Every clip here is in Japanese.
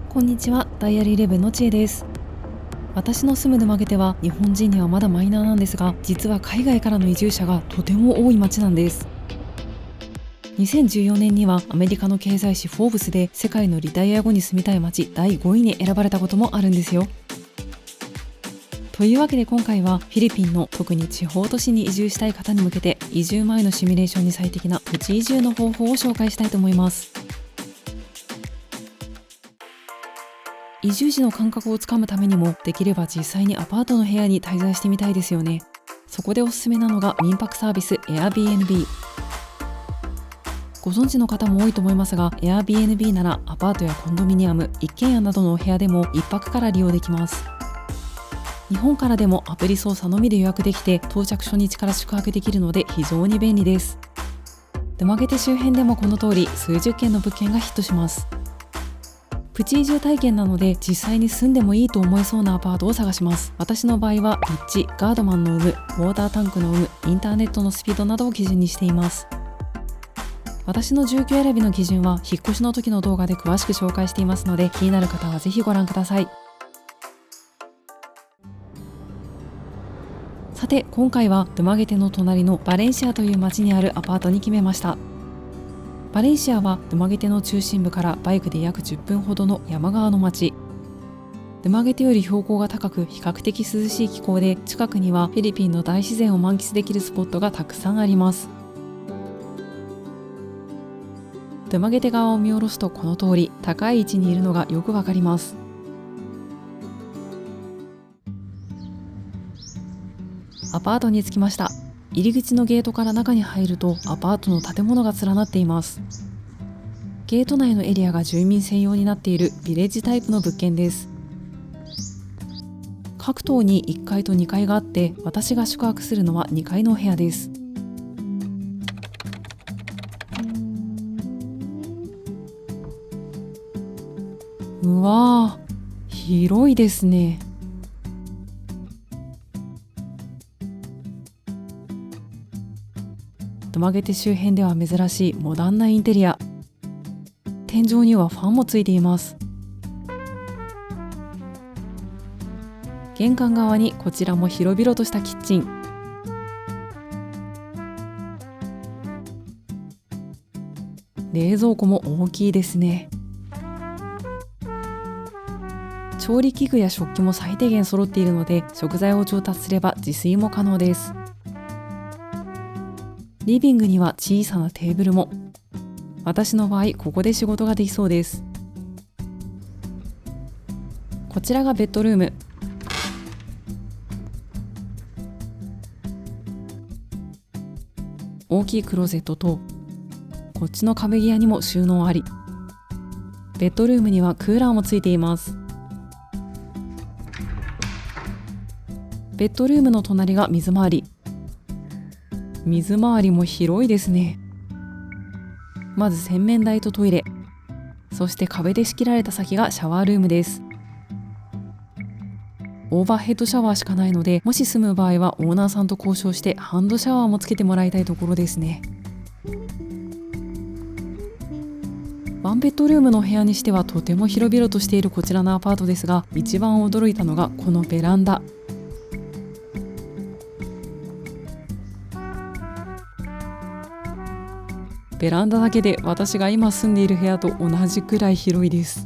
こんにちは、ダイアリーイレブンのちえです。私の住む沼毛手は日本人にはまだマイナーなんですが、実は海外からの移住者がとても多い町なんです。2014年にはアメリカの経済誌フォーブスで世界のリタイア後に住みたい町第5位に選ばれたこともあるんですよ。というわけで今回はフィリピンの特に地方都市に移住したい方に向けて移住前のシミュレーションに最適なプチ移住の方法を紹介したいと思います。移住時の感覚をつかむためにもできれば実際にアパートの部屋に滞在してみたいですよね。そこでおすすめなのが民泊サービス Airbnb。 ご存知の方も多いと思いますが Airbnb ならアパートやコンドミニアム、一軒家などのお部屋でも1泊から利用できます。日本からでもアプリ操作のみで予約できて到着初日から宿泊できるので非常に便利です。沼毛手周辺でもこの通り数十件の物件がヒットします。プチ移住体験なので実際に住んでもいいと思えそうなアパートを探します。私の場合は立地、ガードマンの有無、ウォータータンクの有無、インターネットのスピードなどを基準にしています。私の住居選びの基準は引っ越しの時の動画で詳しく紹介していますので、気になる方はぜひご覧ください。さて今回は沼毛手の隣のバレンシアという町にあるアパートに決めました。バレンシアは沼毛手の中心部からバイクで約10分ほどの山側の町。沼毛手より標高が高く比較的涼しい気候で、近くにはフィリピンの大自然を満喫できるスポットがたくさんあります。沼毛手側を見下ろすとこの通り高い位置にいるのがよくわかります。アパートに着きました。入り口のゲートから中に入るとアパートの建物が連なっています。ゲート内のエリアが住民専用になっているビレッジタイプの物件です。各棟に1階と2階があって、私が宿泊するのは2階のお部屋です。うわー、広いですね。沼毛手周辺では珍しいモダンなインテリア。天井にはファンもついています。玄関側にこちらも広々としたキッチン。冷蔵庫も大きいですね。調理器具や食器も最低限揃っているので、食材を調達すれば自炊も可能です。リビングには小さなテーブルも。私の場合ここで仕事ができそうです。こちらがベッドルーム。大きいクローゼットと、こっちの壁際にも収納あり。ベッドルームにはクーラーもついています。ベッドルームの隣が水回り。水回りも広いですね。まず洗面台とトイレ、そして壁で仕切られた先がシャワールームです。オーバーヘッドシャワーしかないので、もし住む場合はオーナーさんと交渉してハンドシャワーもつけてもらいたいところですね。ワンベッドルームの部屋にしてはとても広々としているこちらのアパートですが、一番驚いたのがこのベランダ。ベランダだけで私が今住んでいる部屋と同じくらい広いです。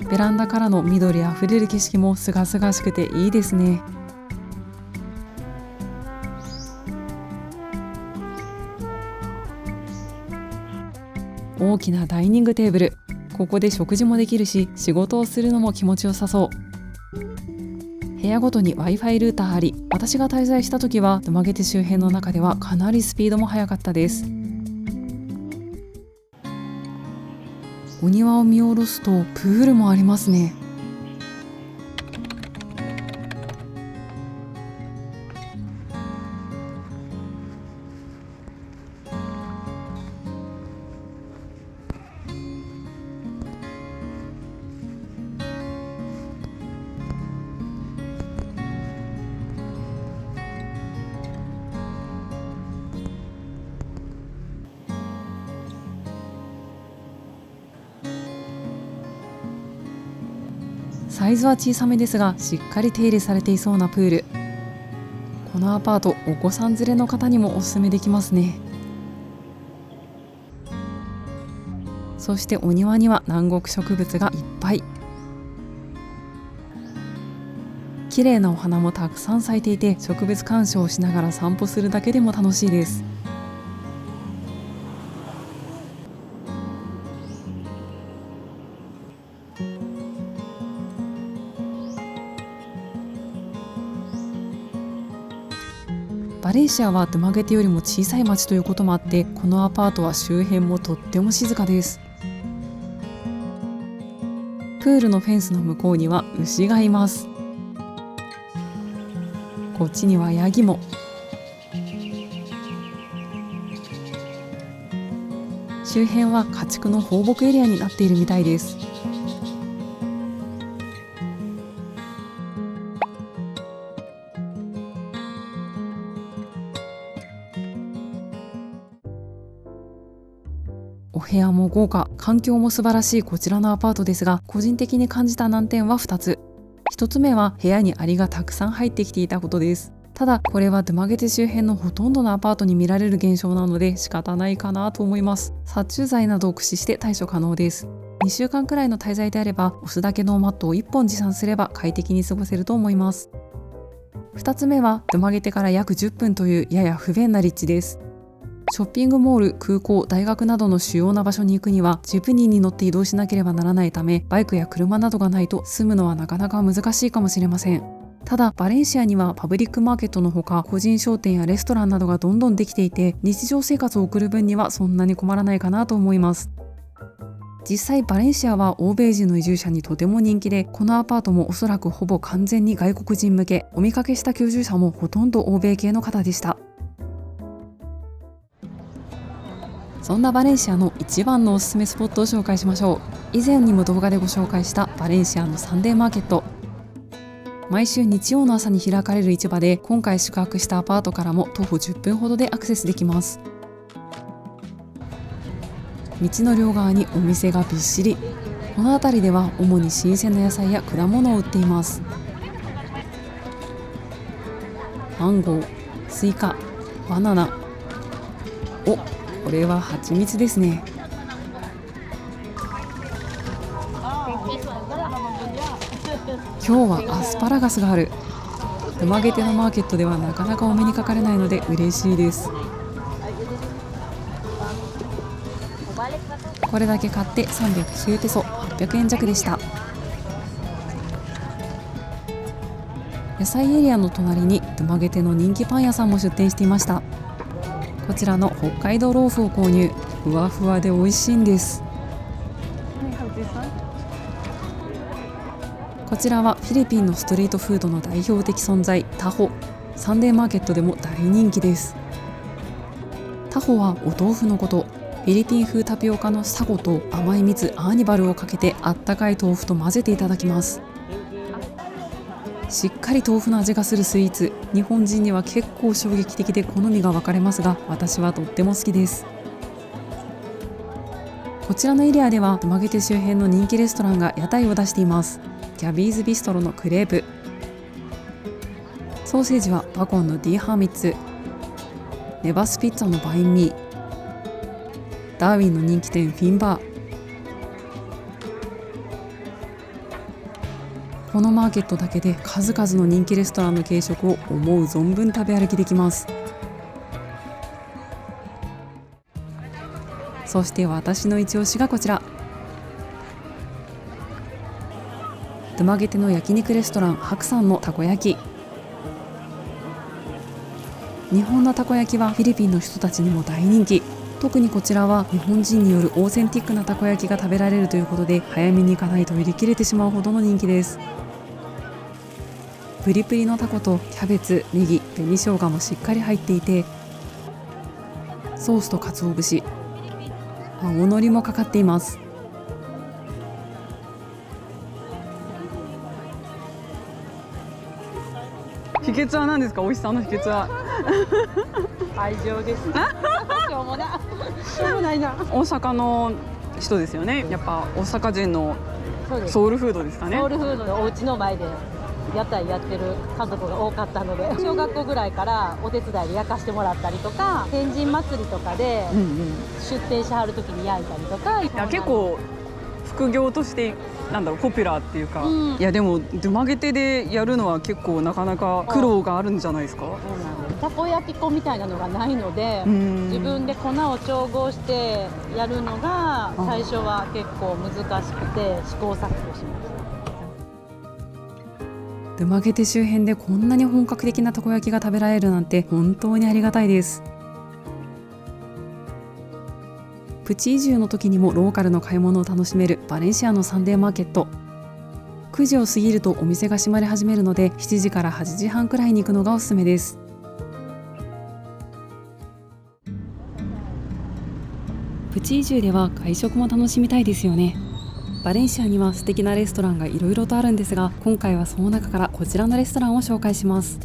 ベランダからの緑あふれる景色もすがすがしくていいですね。大きなダイニングテーブル。ここで食事もできるし、仕事をするのも気持ちよさそう。部屋ごとに Wi-Fi ルーターあり、私が滞在した時は沼毛手周辺の中ではかなりスピードも速かったです。お庭を見下ろすとプールもありますね。サイズは小さめですがしっかり手入れされていそうなプール。このアパート、お子さん連れの方にもおすすめできますね。そしてお庭には南国植物がいっぱい。綺麗なお花もたくさん咲いていて、植物鑑賞をしながら散歩するだけでも楽しいです。バレンシアはドゥマゲテよりも小さい町ということもあって、このアパートは周辺もとっても静かです。プールのフェンスの向こうには牛がいます。こっちにはヤギも。周辺は家畜の放牧エリアになっているみたいです。お部屋も豪華、環境も素晴らしいこちらのアパートですが、個人的に感じた難点は2つ。1つ目は部屋にアリがたくさん入ってきていたことです。ただこれはドゥマゲテ周辺のほとんどのアパートに見られる現象なので仕方ないかなと思います。殺虫剤などを駆使して対処可能です。2週間くらいの滞在であれば、押すだけのマットを1本持参すれば快適に過ごせると思います。2つ目はドゥマゲテから約10分というやや不便な立地です。ショッピングモール、空港、大学などの主要な場所に行くにはジプニーに乗って移動しなければならないため、バイクや車などがないと住むのはなかなか難しいかもしれません。ただバレンシアにはパブリックマーケットのほか、個人商店やレストランなどがどんどんできていて、日常生活を送る分にはそんなに困らないかなと思います。実際バレンシアは欧米人の移住者にとても人気で、このアパートもおそらくほぼ完全に外国人向け、お見かけした居住者もほとんど欧米系の方でした。そんなバレンシアの一番のおすすめスポットを紹介しましょう。以前にも動画でご紹介したバレンシアのサンデーマーケット。毎週日曜の朝に開かれる市場で、今回宿泊したアパートからも徒歩10分ほどでアクセスできます。道の両側にお店がびっしり。この辺りでは主に新鮮な野菜や果物を売っています。マンゴー、スイカ、バナナ。お、これは蜂蜜ですね。今日はアスパラガスがある。ドゥマゲテのマーケットではなかなかお目にかかれないので嬉しいです。これだけ買って309ペソ、800円弱でした。野菜エリアの隣にドゥマゲテの人気パン屋さんも出店していました。こちらの北海道ローフを購入。ふわふわで美味しいんです。こちらはフィリピンのストリートフードの代表的存在、タホ。サンデーマーケットでも大人気です。タホはお豆腐のこと。フィリピン風タピオカのサゴと甘い蜜アーニバルをかけて、あったかい豆腐と混ぜていただきます。しっかり豆腐の味がするスイーツ。日本人には結構衝撃的で好みが分かれますが、私はとっても好きです。こちらのエリアではドゥマゲテ周辺の人気レストランが屋台を出しています。ギャビーズビストロのクレープ、ソーセージはバコンのディーハーミッツ、ネバスピッツァのバインミー、ダーウィンの人気店フィンバー。このマーケットだけで数々の人気レストランの軽食を思う存分食べ歩きできます。そして私の一押しがこちら、ドゥマゲテの焼肉レストラン白さんのたこ焼き。日本のたこ焼きはフィリピンの人たちにも大人気。特にこちらは日本人によるオーセンティックなたこ焼きが食べられるということで、早めに行かないと売り切れてしまうほどの人気です。プリプリのタコとキャベツ、ネギ、紅生姜もしっかり入っていて、ソースと鰹節、青のりもかかっています。秘訣は何ですか？美味しさの秘訣は愛情です。しょうもな。しょうもないな。大阪の人ですよね。やっぱ大阪人のそうです。ソウルフードですかね。ソウルフードのお家の前で屋台やってる家族が多かったので、小学校ぐらいからお手伝いで焼かしてもらったりとか、天神祭りとかで出店しはる時に焼いたりとか。いや結構副業としてポピュラーっていうか、うん、いやでもドゥマゲテでやるのは結構なかなか苦労があるんじゃないですか。そうなんです。たこ焼き粉みたいなのがないので、自分で粉を調合してやるのが最初は結構難しくて試行錯誤しました。ドゥマゲテ周辺でこんなに本格的なたこ焼きが食べられるなんて本当にありがたいです。プチ移住の時にもローカルの買い物を楽しめるバレンシアのサンデーマーケット。9時を過ぎるとお店が閉まり始めるので、7時から8時半くらいに行くのがおすすめです。プチ移住では外食も楽しみたいですよね。バレンシアには素敵なレストランがいろいろとあるんですが、今回はその中からこちらのレストランを紹介します。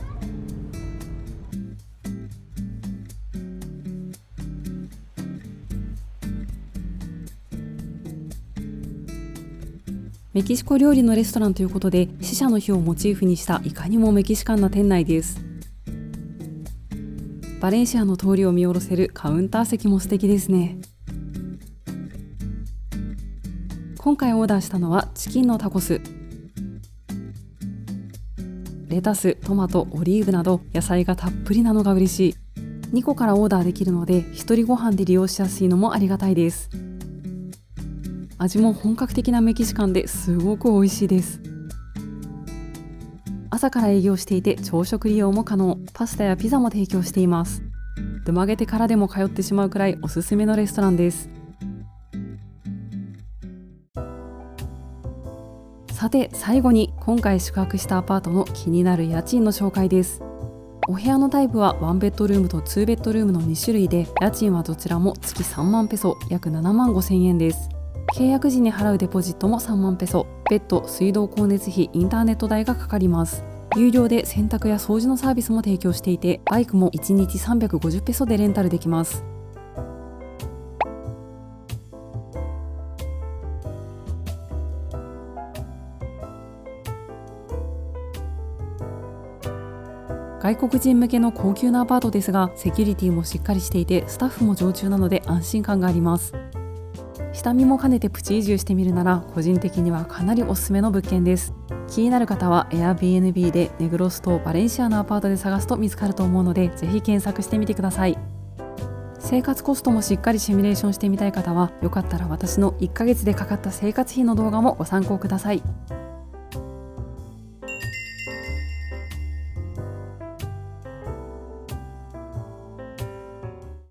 メキシコ料理のレストランということで、死者の日をモチーフにしたいかにもメキシカンな店内です。バレンシアの通りを見下ろせるカウンター席も素敵ですね。今回オーダーしたのはチキンのタコス。レタス、トマト、オリーブなど野菜がたっぷりなのが嬉しい。2個からオーダーできるので、一人ご飯で利用しやすいのもありがたいです。味も本格的なメキシカンですごく美味しいです。朝から営業していて朝食利用も可能。パスタやピザも提供しています。ドゥマゲテからでも通ってしまうくらいおすすめのレストランです。さて最後に、今回宿泊したアパートの気になる家賃の紹介です。お部屋のタイプは1ベッドルームと2ベッドルームの2種類で、家賃はどちらも月3万ペソ、約7万5千円です。契約時に払うデポジットも3万ペソ、別途水道光熱費、インターネット代がかかります。有料で洗濯や掃除のサービスも提供していて、バイクも1日350ペソでレンタルできます。外国人向けの高級なアパートですが、セキュリティもしっかりしていて、スタッフも常駐なので安心感があります。下見も兼ねてプチ移住してみるなら、個人的にはかなりおすすめの物件です。気になる方は Airbnb でネグロスとバレンシアのアパートで探すと見つかると思うので、ぜひ検索してみてください。生活コストもしっかりシミュレーションしてみたい方は、よかったら私の1ヶ月でかかった生活費の動画もご参考ください。